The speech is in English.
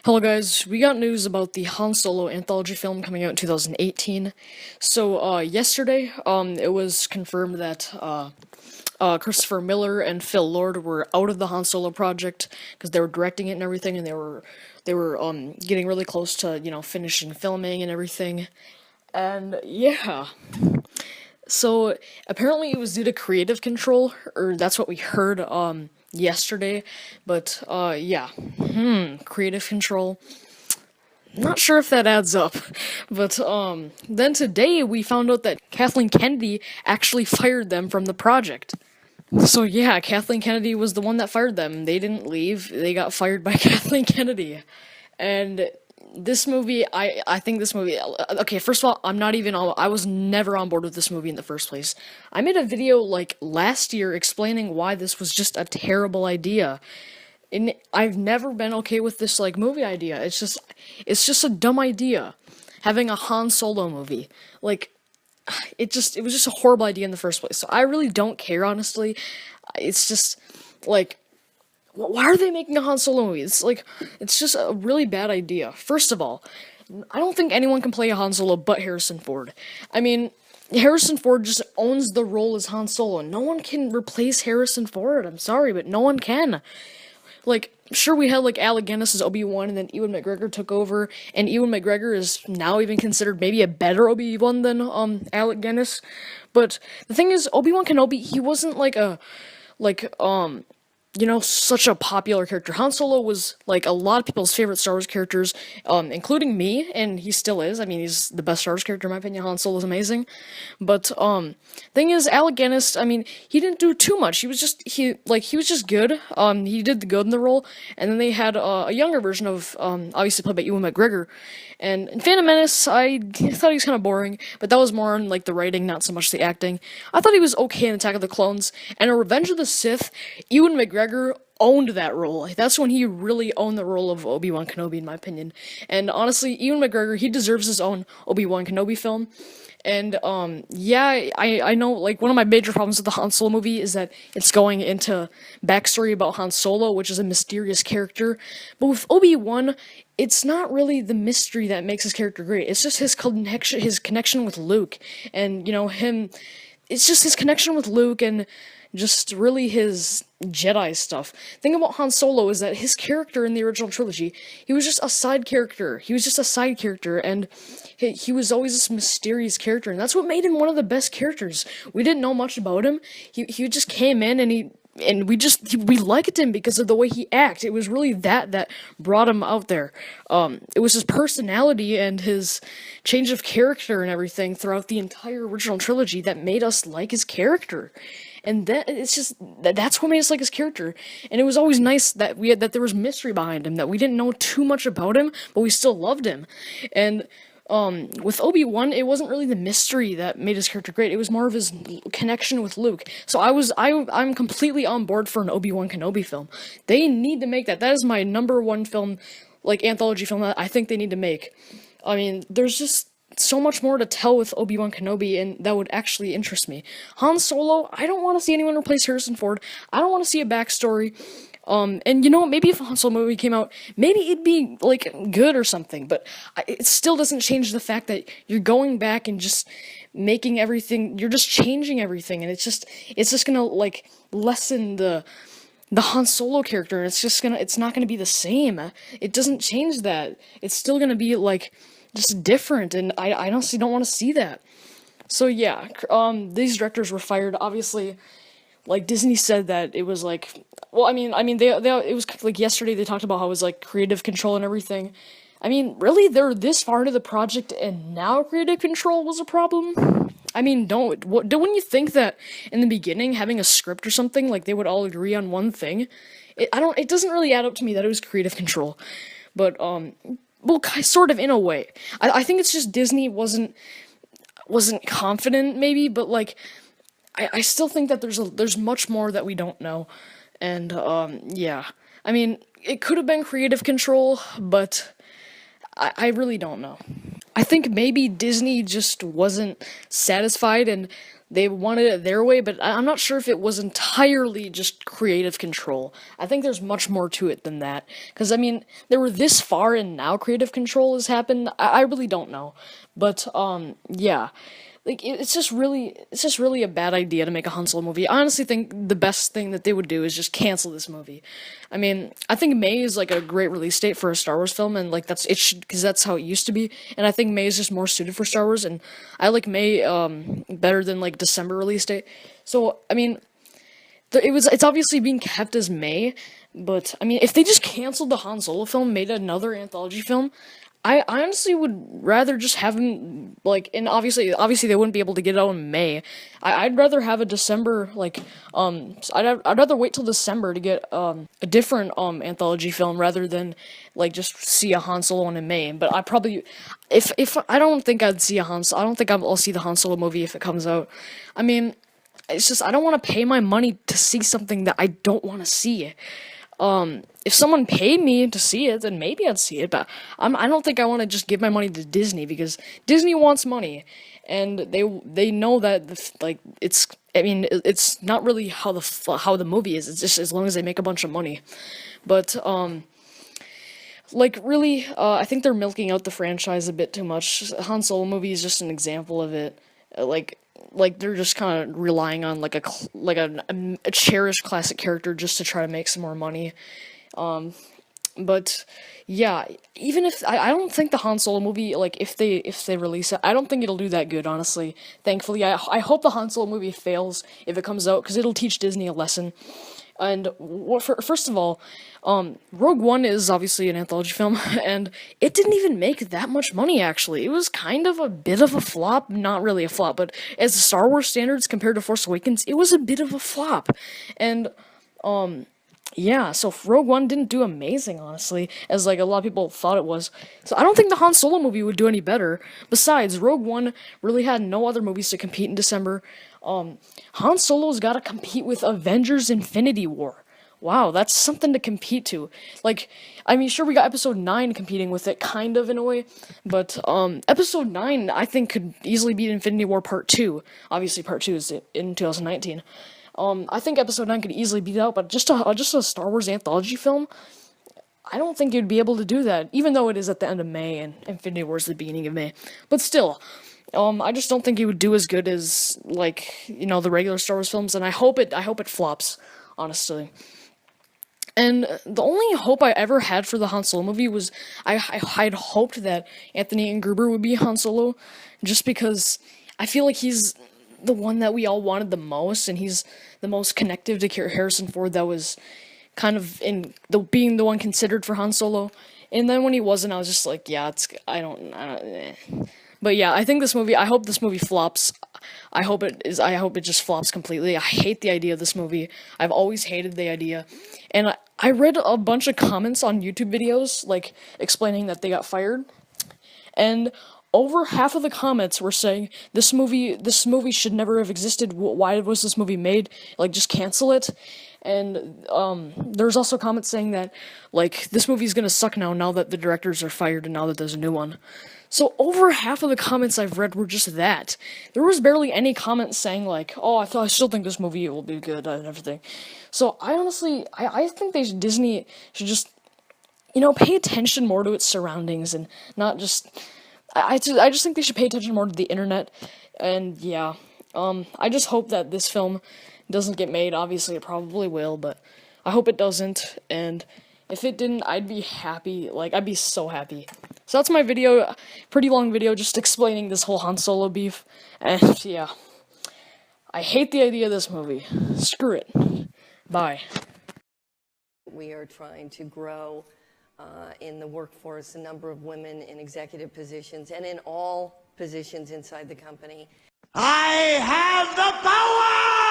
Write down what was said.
Hello guys, we got news about the Han Solo anthology film coming out in 2018. Yesterday, it was confirmed that Christopher Miller and Phil Lord were out of the Han Solo project because they were directing it and everything, and they were getting really close to finishing filming and everything. And yeah, so apparently it was due to creative control, or that's what we heard yesterday. But yeah, creative control. Not sure if that adds up, but then today we found out that Kathleen Kennedy actually fired them from the project. So yeah, Kathleen Kennedy was the one that fired them. They didn't leave. They got fired by Kathleen Kennedy. And this movie, I think this movie. Okay, first of all, I was never on board with this movie in the first place. I made a video like last year explaining why this was just a terrible idea. And I've never been okay with this like movie idea. It's just a dumb idea. Having a Han Solo movie. Like it was just a horrible idea in the first place. So I really don't care, honestly. It's just like, why are they making a Han Solo movie? It's just a really bad idea. First of all, I don't think anyone can play a Han Solo but Harrison Ford. I mean, Harrison Ford just owns the role as Han Solo. No one can replace Harrison Ford. I'm sorry, but no one can. Like, sure, we had like Alec Guinness as Obi-Wan, and then Ewan McGregor took over, and Ewan McGregor is now even considered maybe a better Obi-Wan than Alec Guinness. But the thing is, Obi-Wan Kenobi, he wasn't like a like such a popular character. Han Solo was like a lot of people's favorite Star Wars characters, including me, and he still is. I mean, he's the best Star Wars character in my opinion. Han Solo is amazing, but thing is, Alec Guinness. I mean, he didn't do too much. He was just good. He did the good in the role, and then they had a younger version of obviously played by Ewan McGregor, and in Phantom Menace, I thought he was kind of boring, but that was more on like the writing, not so much the acting. I thought he was okay in Attack of the Clones, and in Revenge of the Sith, Ewan McGregor owned that role. Like, that's when he really owned the role of Obi-Wan Kenobi, in my opinion. And honestly, Ewan McGregor, he deserves his own Obi-Wan Kenobi film. And yeah, I know like one of my major problems with the Han Solo movie is that it's going into backstory about Han Solo, which is a mysterious character. But with Obi-Wan, it's not really the mystery that makes his character great. It's just his connection with Luke, and him. It's just his connection with Luke and just really his Jedi stuff. Thing about Han Solo is that his character in the original trilogy, he was just a side character. He was just a side character, and he was always this mysterious character, and that's what made him one of the best characters. We didn't know much about him. He just came in, and we liked him because of the way he acted. It was really that brought him out there. It was his personality and his change of character and everything throughout the entire original trilogy that made us like his character. And that's what made us like his character. And it was always nice that there was mystery behind him, that we didn't know too much about him, but we still loved him. And with Obi-Wan, it wasn't really the mystery that made his character great. It was more of his connection with Luke. So I'm completely on board for an Obi-Wan Kenobi film. They need to make that. That is my number one film, like anthology film that I think they need to make. I mean, there's just so much more to tell with Obi-Wan Kenobi, and that would actually interest me. Han Solo, I don't want to see anyone replace Harrison Ford. I don't want to see a backstory. And maybe if a Han Solo movie came out, maybe it'd be, like, good or something, but it still doesn't change the fact that you're going back and just making everything, you're just changing everything, and it's just gonna, like, lessen the Han Solo character, and it's not gonna be the same. It doesn't change that. It's still gonna be, like, just different, and I honestly don't want to see that. So yeah, these directors were fired, obviously. Like, Disney said that it was like, well, they it was like yesterday they talked about how it was like creative control and everything. I mean, really, they're this far into the project and now creative control was a problem? I mean, wouldn't you think that in the beginning, having a script or something, like they would all agree on one thing? It doesn't really add up to me that it was creative control. But, well, sort of in a way. I think it's just Disney wasn't confident, maybe, but like, I still think that there's much more that we don't know, and yeah. I mean, it could have been creative control, but I really don't know. I think maybe Disney just wasn't satisfied and they wanted it their way, but I'm not sure if it was entirely just creative control. I think there's much more to it than that. Because, I mean, they were this far and now creative control has happened. I really don't know. But, yeah. Like, it's just really a bad idea to make a Han Solo movie. I honestly think the best thing that they would do is just cancel this movie. I mean, I think May is like a great release date for a Star Wars film, and like it should, because that's how it used to be. And I think May is just more suited for Star Wars, and I like May better than like December release date. So I mean, it's obviously being kept as May, but I mean, if they just canceled the Han Solo film, made another anthology film, I honestly would rather just have them like, and obviously they wouldn't be able to get it out in May. I'd rather have a December I'd rather wait till December to get a different anthology film rather than like just see a Han Solo one in May. But I probably if I don't think I'd see I don't think I'll see the Han Solo movie if it comes out. I mean, it's just I don't want to pay my money to see something that I don't want to see. If someone paid me to see it, then maybe I'd see it, but I don't think I want to just give my money to Disney, because Disney wants money, and they know that, it's, I mean, it's not really how the movie is, it's just as long as they make a bunch of money. But, like, really, I think they're milking out the franchise a bit too much. Han Solo movie is just an example of it. Like they're just kind of relying on like a cherished classic character just to try to make some more money. But yeah, even if I don't think the Han Solo movie, like if they release it, I don't think it'll do that good, honestly. Thankfully, I hope the Han Solo movie fails if it comes out, because it'll teach Disney a lesson. And first of all, Rogue One is obviously an anthology film, and it didn't even make that much money, actually. It was kind of a bit of a flop. Not really a flop, but as the Star Wars standards compared to Force Awakens, it was a bit of a flop. And, yeah, so Rogue One didn't do amazing, honestly, as like a lot of people thought it was. So I don't think the Han Solo movie would do any better. Besides, Rogue One really had no other movies to compete in December. Han Solo's gotta compete with Avengers Infinity War. Wow, that's something to compete to. Like, I mean, sure, we got Episode 9 competing with it, kind of, in a way, but, Episode 9, I think, could easily beat Infinity War Part 2. Obviously, Part 2 is in 2019. I think Episode 9 could easily beat it out, but just a Star Wars anthology film, I don't think you'd be able to do that, even though it is at the end of May, and Infinity War is the beginning of May. But still, I just don't think it would do as good as, like, you know, the regular Star Wars films, and I hope it flops, honestly. And the only hope I ever had for the Han Solo movie was I'd hoped that Anthony Gruber would be Han Solo, just because I feel like he's the one that we all wanted the most, and he's the most connective to Harrison Ford that was kind of being the one considered for Han Solo. And then when he wasn't, I was just like, yeah, I don't But yeah, I think I hope this movie flops. I hope it just flops completely. I hate the idea of this movie. I've always hated the idea. And I read a bunch of comments on YouTube videos, like, explaining that they got fired. And over half of the comments were saying, this movie should never have existed. Why was this movie made? Like, just cancel it. And, there's also comments saying that, like, this movie's gonna suck now that the directors are fired and now that there's a new one. So over half of the comments I've read were just that. There was barely any comments saying, like, oh, I still think this movie will be good and everything. So I honestly, I think Disney should just, you know, pay attention more to its surroundings and not just, I just think they should pay attention more to the internet. And yeah, I just hope that this film doesn't get made. Obviously it probably will, but I hope it doesn't. And if it didn't, I'd be happy. Like, I'd be so happy. So that's my video. Pretty long video, just explaining this whole Han Solo beef. And yeah, I hate the idea of this movie. Screw it. Bye. We are trying to grow in the workforce a number of women in executive positions and in all positions inside the company. I have the power!